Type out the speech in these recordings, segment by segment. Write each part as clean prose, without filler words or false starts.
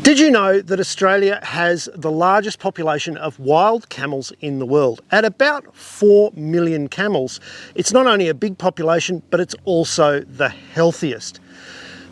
Did you know that Australia has the largest population of wild camels in the world? At about 4 million camels, it's not only a big population, but it's also the healthiest.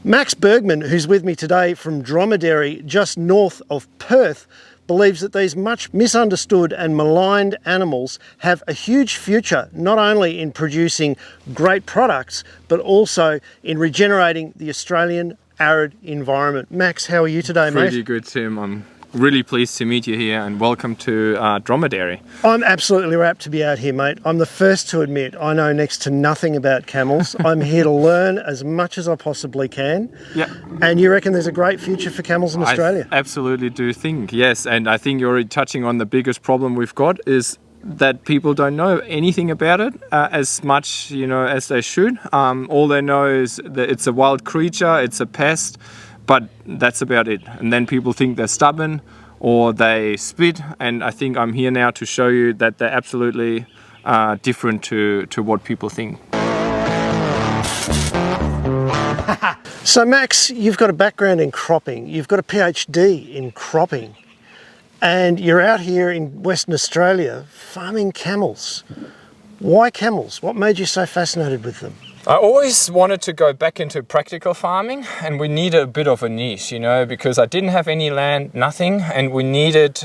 Max Bergman, who's with me today from DromeDairy, just north of Perth, believes that these much misunderstood and maligned animals have a huge future, not only in producing great products, but also in regenerating the Australian arid environment. Max, how are you today, mate? Pretty good, Tim. I'm really pleased to meet you here and welcome to DromeDairy. I'm absolutely rapt to be out here, mate. I'm the first to admit I know next to nothing about camels. I'm here to learn as much as I possibly can. Yeah. And you reckon there's a great future for camels in Australia? I absolutely do think, yes. And I think you're already touching on the biggest problem we've got is that people don't know anything about it as much, as they should. All they know is that it's a wild creature, it's a pest, but that's about it. And then people think they're stubborn or they spit, and I think I'm here now to show you that they're absolutely different to what people think. So Max, you've got a background in cropping, you've got a PhD in cropping, and you're out here in Western Australia farming camels. Why camels? What made you so fascinated with them? I always wanted to go back into practical farming, and we needed a bit of a niche, because I didn't have any land, nothing, and we needed,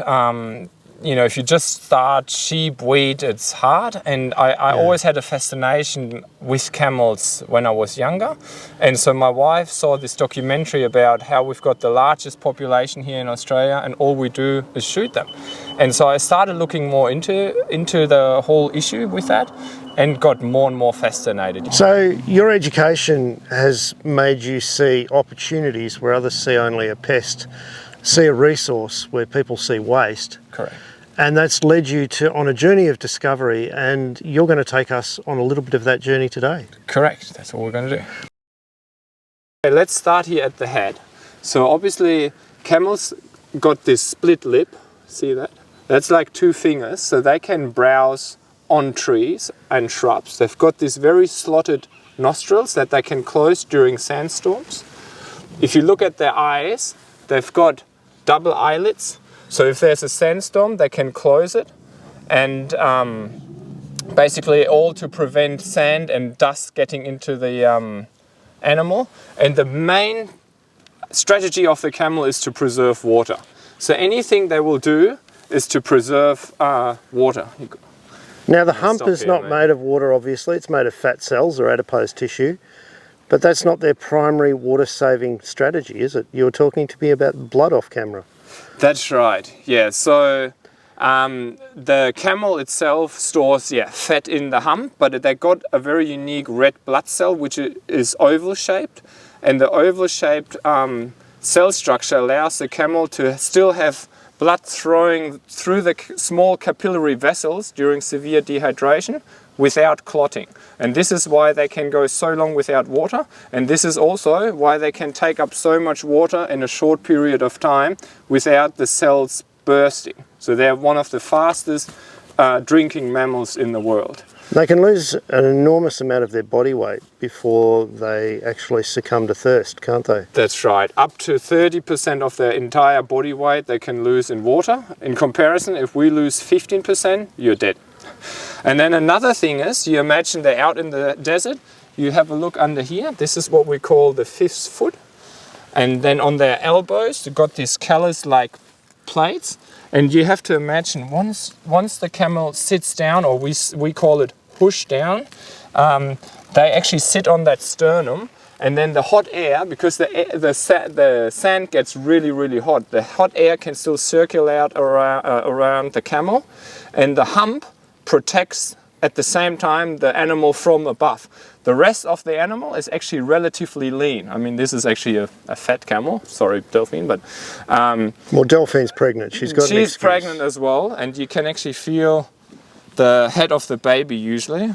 if you just start sheep, wheat, it's hard. And I always had a fascination with camels when I was younger. And so my wife saw this documentary about how we've got the largest population here in Australia and all we do is shoot them. And so I started looking more into the whole issue with that and got more and more fascinated. So your education has made you see opportunities where others see only a pest, see a resource where people see waste. Correct. And that's led you on a journey of discovery, and you're going to take us on a little bit of that journey today. Correct, that's what we're going to do. Okay, let's start here at the head. So obviously camels got this split lip, see that? That's like two fingers, so they can browse on trees and shrubs. They've got these very slotted nostrils that they can close during sandstorms. If you look at their eyes, they've got double eyelids. So if there's a sandstorm, they can close it, and basically all to prevent sand and dust getting into the animal. And the main strategy of the camel is to preserve water. So anything they will do is to preserve water. Now the hump is not made of water, obviously. It's made of fat cells or adipose tissue. But that's not their primary water-saving strategy, is it? You were talking to me about blood off camera. That's right, yeah. So the camel itself stores fat in the hump, but they got a very unique red blood cell which is oval shaped, and the oval shaped cell structure allows the camel to still have blood flowing through the small capillary vessels during severe dehydration without clotting. And this is why they can go so long without water, and this is also why they can take up so much water in a short period of time without the cells bursting. So they're one of the fastest drinking mammals in the world. They can lose an enormous amount of their body weight before they actually succumb to thirst, can't they? That's right. Up to 30% of their entire body weight they can lose in water. In comparison, if we lose 15%, you're dead. And then another thing is, you imagine they're out in the desert, you have a look under here, this is what we call the fifth foot. And then on their elbows, you've got these callus-like plates. And you have to imagine, once the camel sits down, or we call it push down, they actually sit on that sternum, and then the hot air, because the sand gets really, really hot, the hot air can still circulate around the camel, and the hump protects at the same time the animal from above. The rest of the animal is actually relatively lean. I mean, this is actually a fat camel. Sorry, Delphine, but... well, Delphine's pregnant. She's pregnant as well, and you can actually feel the head of the baby usually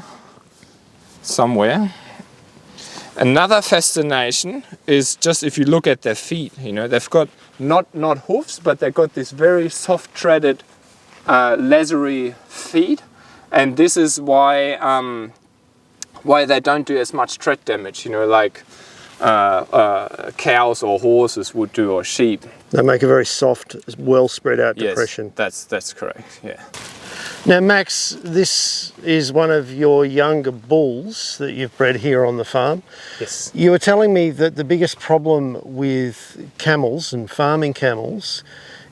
somewhere. Another fascination is just if you look at their feet. They've got not hoofs, but they've got this very soft threaded leathery feet. And this is why they don't do as much tread damage, like cows or horses would do, or sheep. They make a very soft, well spread out depression. Yes, that's correct, yeah. Now Max, this is one of your younger bulls that you've bred here on the farm. Yes. You were telling me that the biggest problem with camels and farming camels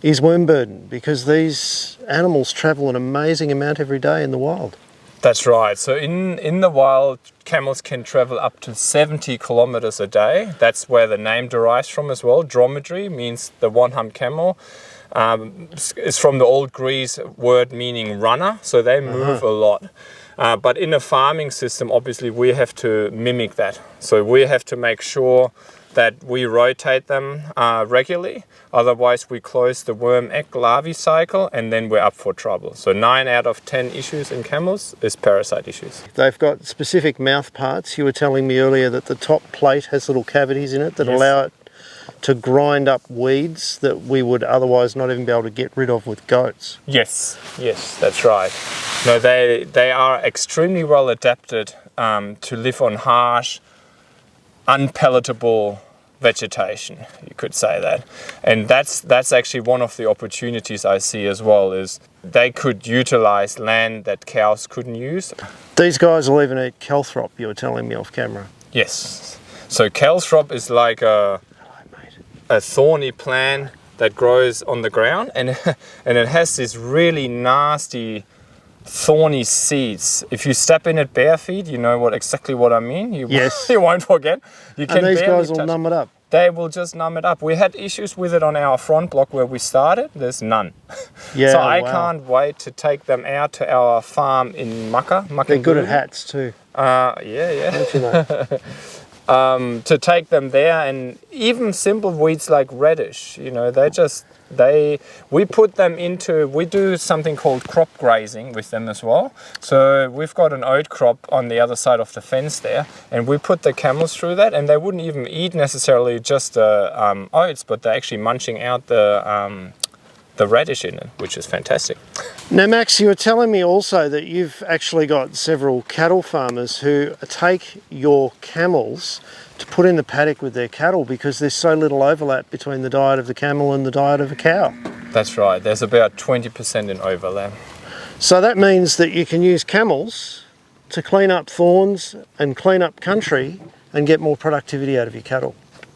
is worm burden, because these animals travel an amazing amount every day in the wild. That's right. So in the wild, camels can travel up to 70 kilometers a day. That's where the name derives from as well. Dromedary means the one-hump camel. It's from the old Greece word meaning runner, so they move a lot. But in a farming system, obviously, we have to mimic that. So we have to make sure that we rotate them regularly. Otherwise, we close the worm egg larvae cycle, and then we're up for trouble. So 9 out of 10 issues in camels is parasite issues. They've got specific mouth parts. You were telling me earlier that the top plate has little cavities in it that allow it to grind up weeds that we would otherwise not even be able to get rid of with goats. Yes, that's right. No, they are extremely well adapted to live on harsh, unpalatable vegetation, you could say that. And that's actually one of the opportunities I see as well, is they could utilize land that cows couldn't use. These guys will even eat calthrop, you were telling me off camera. Yes. So calthrop is like a thorny plant that grows on the ground, and it has this really nasty thorny seeds. If you step in it bare feet, you know exactly what I mean. You won't forget. You can and these guys will numb it up. They will just numb it up. We had issues with it on our front block where we started. There's none. Yeah, so I can't wait to take them out to our farm in Mucka. They're good at hats too. To take them there, and even simple weeds like radish, we put them into, we do something called crop grazing with them as well. So we've got an oat crop on the other side of the fence there, and we put the camels through that, and they wouldn't even eat necessarily just the oats, but they're actually munching out the radish in it, which is fantastic. Now Max, you were telling me also that you've actually got several cattle farmers who take your camels to put in the paddock with their cattle because there's so little overlap between the diet of the camel and the diet of a cow. That's right, there's about 20% in overlap. So that means that you can use camels to clean up thorns and clean up country and get more productivity out of your cattle.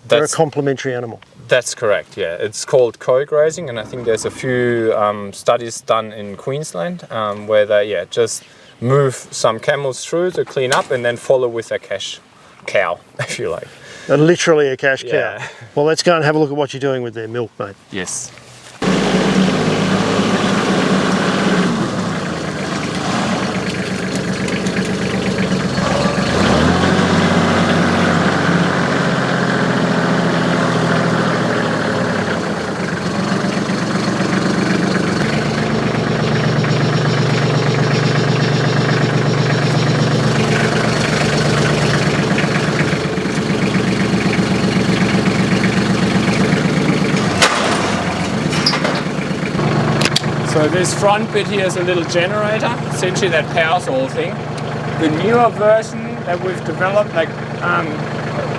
They're a complementary animal. That's correct, yeah. It's called co-grazing, and I think there's a few studies done in Queensland where they just move some camels through to clean up and then follow with a cash cow, if you like. Literally a cash cow. Well, let's go and have a look at what you're doing with their milk, mate. Yes. So this front bit here is a little generator, essentially that powers the whole thing. The newer version that we've developed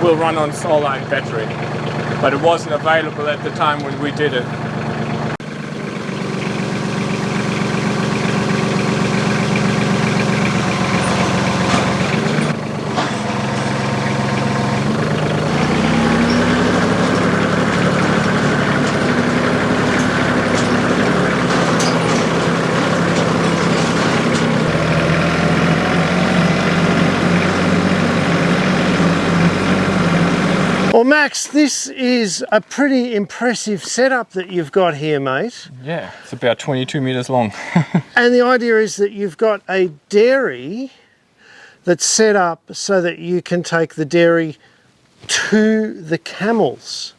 will run on solar and battery, but it wasn't available at the time when we did it. Well, Max, this is a pretty impressive setup that you've got here, mate. Yeah, it's about 22 meters long. And the idea is that you've got a dairy that's set up so that you can take the dairy to the camels.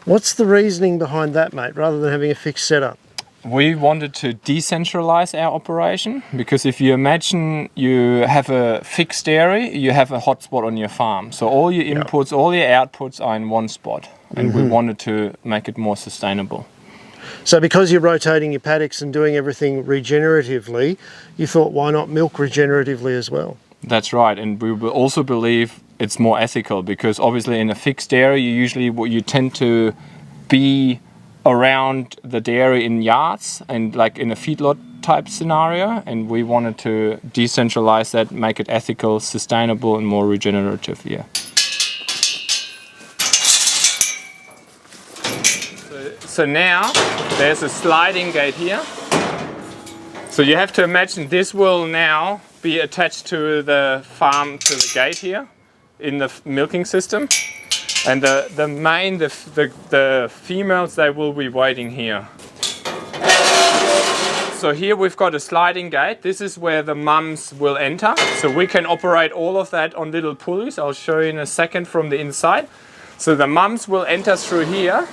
What's the reasoning behind that, mate, rather than having a fixed setup? We wanted to decentralize our operation, because if you imagine you have a fixed dairy, you have a hotspot on your farm. So all your inputs, all your outputs are in one spot, and we wanted to make it more sustainable. So because you're rotating your paddocks and doing everything regeneratively, you thought, why not milk regeneratively as well? That's right, and we also believe it's more ethical, because obviously in a fixed dairy you tend to be around the dairy in yards and like in a feedlot type scenario, and we wanted to decentralize that, make it ethical, sustainable and more regenerative. Yeah. So now there's a sliding gate here. So you have to imagine this will now be attached to the farm, to the gate here in the milking system. And the females, they will be waiting here. So here we've got a sliding gate. This is where the mums will enter. So we can operate all of that on little pulleys. I'll show you in a second from the inside. So the mums will enter through here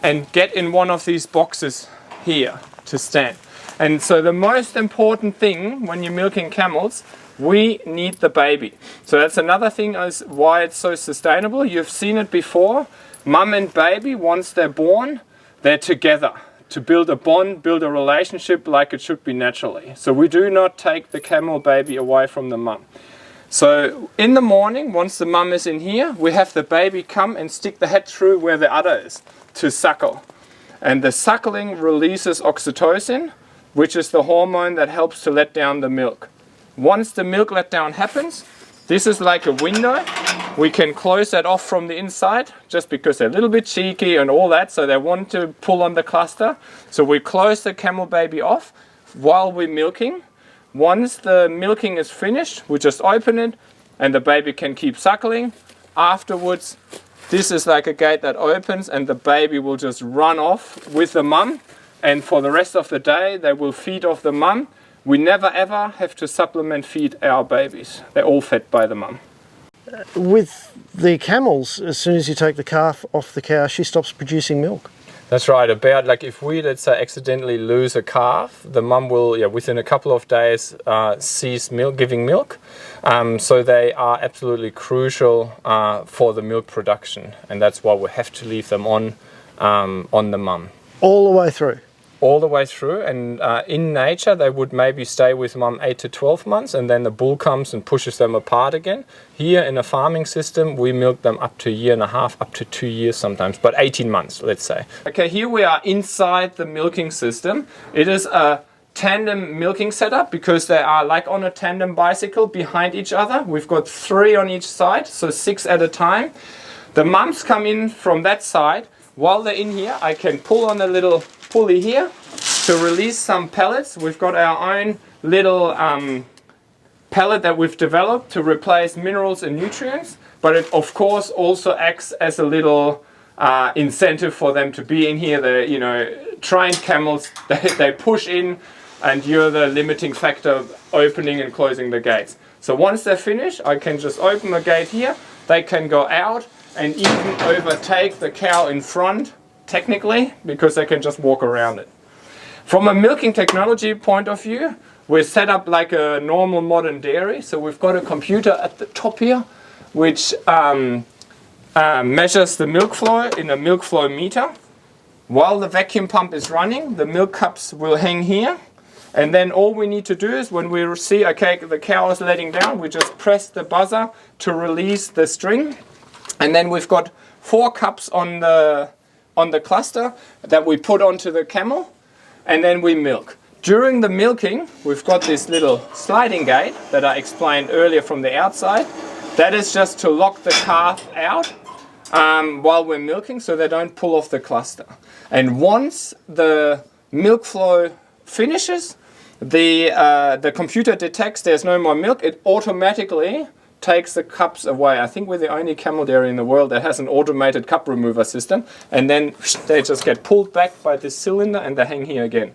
and get in one of these boxes here to stand. And so the most important thing when you're milking camels, we need the baby. So that's another thing is why it's so sustainable. You've seen it before. Mum and baby, once they're born, they're together to build a bond, build a relationship like it should be naturally. So we do not take the camel baby away from the mum. So in the morning, once the mum is in here, we have the baby come and stick the head through where the udder is to suckle. And the suckling releases oxytocin, which is the hormone that helps to let down the milk. Once the milk letdown happens, this is like a window. We can close that off from the inside just because they're a little bit cheeky and all that, so they want to pull on the cluster. So we close the camel baby off while we're milking. Once the milking is finished, we just open it and the baby can keep suckling. Afterwards, this is like a gate that opens and the baby will just run off with the mum. And for the rest of the day, they will feed off the mum. We never ever have to supplement feed our babies. They're all fed by the mum. With the camels, as soon as you take the calf off the cow, she stops producing milk. That's right. About like if we, let's say, accidentally lose a calf, the mum will, within a couple of days cease giving milk. So they are absolutely crucial for the milk production, and that's why we have to leave them on the mum. All the way through? All the way through, and in nature they would maybe stay with mum 8 to 12 months and then the bull comes and pushes them apart again. Here in a farming system we milk them up to 1.5 years, up to 2 years sometimes, but 18 months let's say. Okay, here we are inside the milking system. It is a tandem milking setup because they are like on a tandem bicycle behind each other. We've got 3 on each side, so 6 at a time. The mums come in from that side. While they're in here, I can pull on a little pulley here to release some pellets. We've got our own little pellet that we've developed to replace minerals and nutrients, but it of course also acts as a little incentive for them to be in here. The trained camels, they push in and you're the limiting factor opening and closing the gates. So once they're finished, I can just open the gate here, they can go out and even overtake the cow in front, technically, because they can just walk around it. From a milking technology point of view, we're set up like a normal modern dairy. So we've got a computer at the top here, which measures the milk flow in a milk flow meter. While the vacuum pump is running, the milk cups will hang here. And then all we need to do is when we see, okay, the cow is letting down, we just press the buzzer to release the string. And then we've got 4 cups on the cluster that we put onto the camel, and then we milk. During the milking, we've got this little sliding gate that I explained earlier from the outside. That is just to lock the calf out while we're milking so they don't pull off the cluster. And once the milk flow finishes, the computer detects there's no more milk. It automatically takes the cups away. I think we're the only camel dairy in the world that has an automated cup remover system, and then they just get pulled back by this cylinder and they hang here again,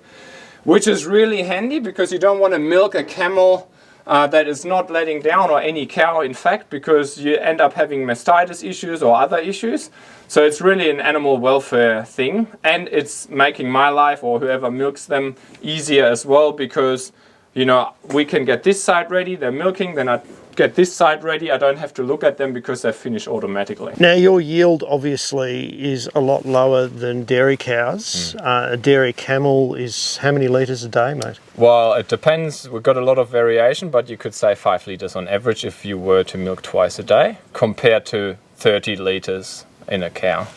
which is really handy because you don't want to milk a camel that is not letting down, or any cow in fact, because you end up having mastitis issues or other issues. So it's really an animal welfare thing, and it's making my life or whoever milks them easier as well, because you know, we can get this side ready, they're milking, then I get this side ready. I don't have to look at them because they're finished automatically. Now, your yield obviously is a lot lower than dairy cows. A dairy camel is how many litres a day, mate? Well, it depends. We've got a lot of variation, but you could say 5 litres on average if you were to milk twice a day, compared to 30 litres in a cow.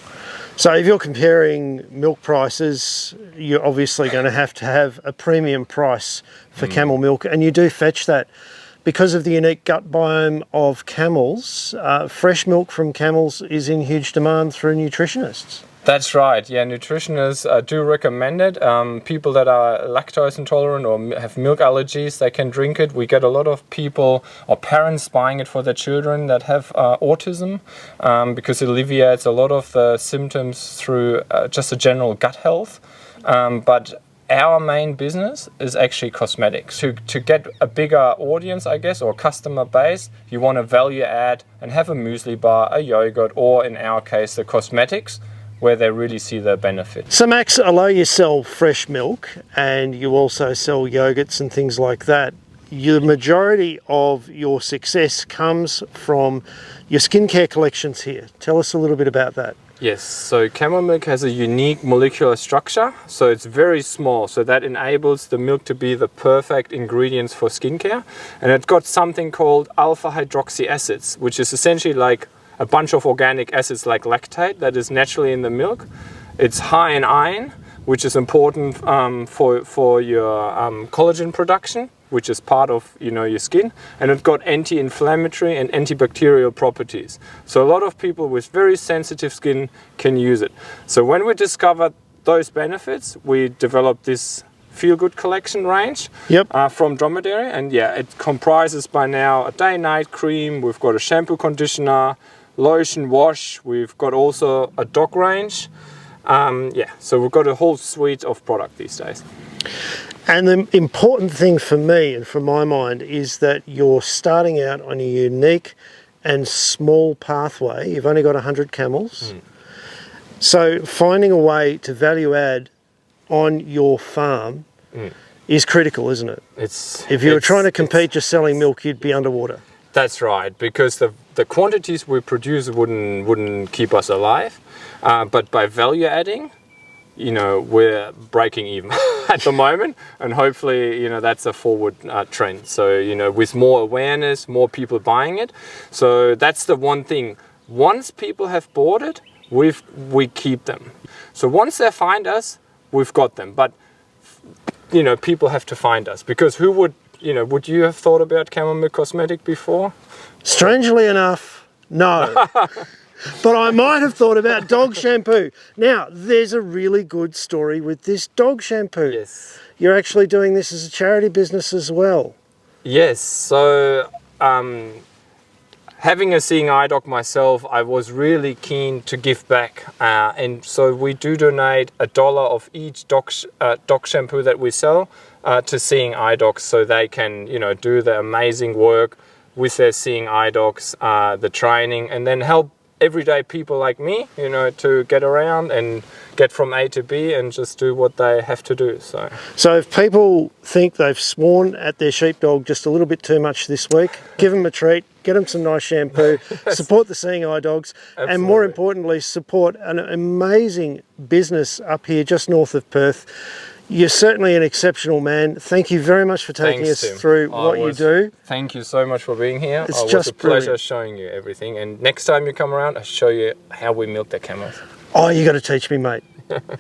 So if you're comparing milk prices, you're obviously going to have a premium price for camel milk, and you do fetch that. Because of the unique gut biome of camels, fresh milk from camels is in huge demand through nutritionists. That's right, yeah, nutritionists do recommend it. People that are lactose intolerant or have milk allergies, they can drink it. We get a lot of people or parents buying it for their children that have autism because it alleviates a lot of the symptoms through just a general gut health. But our main business is actually cosmetics. To get a bigger audience, I guess, or customer base, you want to value add and have a muesli bar, a yogurt, or in our case, the cosmetics, where they really see the benefit. So Max, although you sell fresh milk and you also sell yogurts and things like that, the majority of your success comes from your skincare collections here. Tell us a little bit about that. Yes, so camel milk has a unique molecular structure, so it's very small, so that enables the milk to be the perfect ingredients for skincare. And it's got something called alpha hydroxy acids, which is essentially like a bunch of organic acids like lactate that is naturally in the milk. It's high in iron, which is important for your collagen production, which is part of your skin, and it's got anti-inflammatory and antibacterial properties. So a lot of people with very sensitive skin can use it. So when we discovered those benefits, we developed this Feel Good collection range from DromeDairy, and yeah, it comprises by now a day-night cream. We've got a shampoo, conditioner, lotion, wash. We've got also a dog range. So we've got a whole suite of product these days. And the important thing for me and from my mind is that you're starting out on a unique and small pathway. You've only got 100 camels. So finding a way to value add on your farm is critical, isn't it? If you were trying to compete just selling milk, you'd be underwater. That's right, because the quantities we produce wouldn't keep us alive. But by value adding, we're breaking even at the moment, and hopefully, that's a forward trend. So, with more awareness, more people buying it. So that's the one thing. Once people have bought it, we keep them. So once they find us, we've got them. But, people have to find us, because who would you have thought about camel milk cosmetic before? Strangely enough, no. But I might have thought about dog shampoo. Now, there's a really good story with this dog shampoo. Yes. You're actually doing this as a charity business as well. Yes. So, having a seeing eye dog myself, I was really keen to give back. And so we do donate $1 of each dog shampoo that we sell to seeing eye dogs, so they can, do the amazing work with their seeing eye dogs, the training, and then help everyday people like me, to get around and get from A to B and just do what they have to do. So if people think they've sworn at their sheepdog just a little bit too much this week, give them a treat, get them some nice shampoo, support the seeing eye dogs, Absolutely. And more importantly, support an amazing business up here just north of Perth. You're certainly an exceptional man. Thank you very much for taking us through what you do. Thank you so much for being here. It's just just a pleasure brilliant. showing you everything. And next time you come around, I'll show you how we milk the camels. Oh, you got to teach me, mate.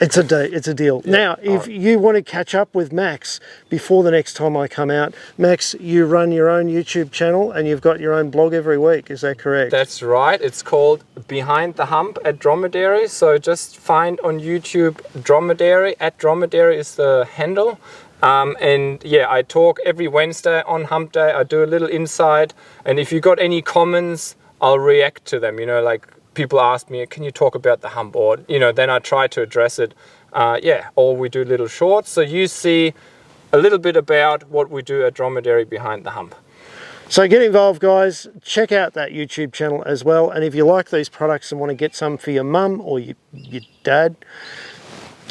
It's a deal. Yeah. Now, if you want to catch up with Max before the next time I come out, Max, you run your own YouTube channel and you've got your own blog every week. Is that correct? That's right. It's called Behind the Hump at DromeDairy. So just find on YouTube DromeDairy. At DromeDairy is the handle. And yeah, I talk every Wednesday on Hump Day. I do a little insight. And if you got any comments, I'll react to them. Like people ask me, can you talk about the hump? Or, then I try to address it. Or we do little shorts. So you see a little bit about what we do at DromeDairy Behind the Hump. So get involved, guys. Check out that YouTube channel as well. And if you like these products and want to get some for your mum or your dad,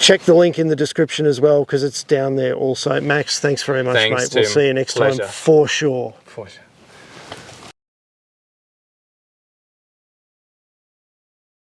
Check the link in the description as well because it's down there also. Max, thanks very much, Thanks, mate. We'll Tim. see you next Pleasure. time for sure. For sure.